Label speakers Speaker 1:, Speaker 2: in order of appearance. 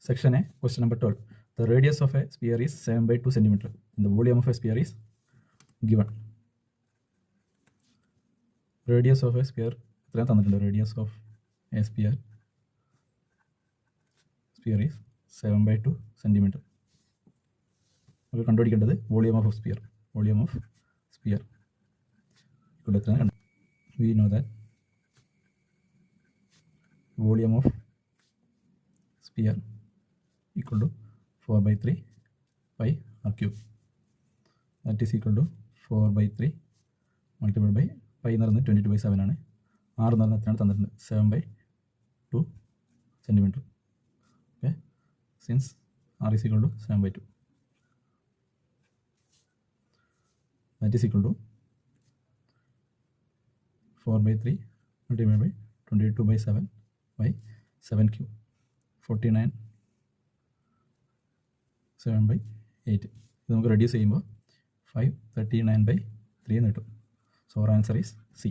Speaker 1: Section A, question number 12. The radius of a sphere is 7/2 centimeter. And the volume of a sphere is given. Radius of a sphere, radius of a sphere is 7/2 centimeter. We കണ്ടുപിടിക്കേണ്ടത് volume of sphere. Volume of sphere. We know that volume of sphere equal to 4/3 pi r cube. That is equal to 4/3 multiplied by pi എന്ന് പറയുന്നത് 22/7 ആണ്. r എന്ന് പറയുന്നത് എത്രയാണ് തന്നിട്ടുണ്ട്? 7/2 centimeter. Okay, since r is equal to 7/2, that is equal to 4/3 multiplied by 22/7 by 7 cube, 49 7/8. ഇത് നമുക്ക് reduce ചെയ്യുമ്പോൾ 539/3 എന്ന് കിട്ടും. So our answer is C.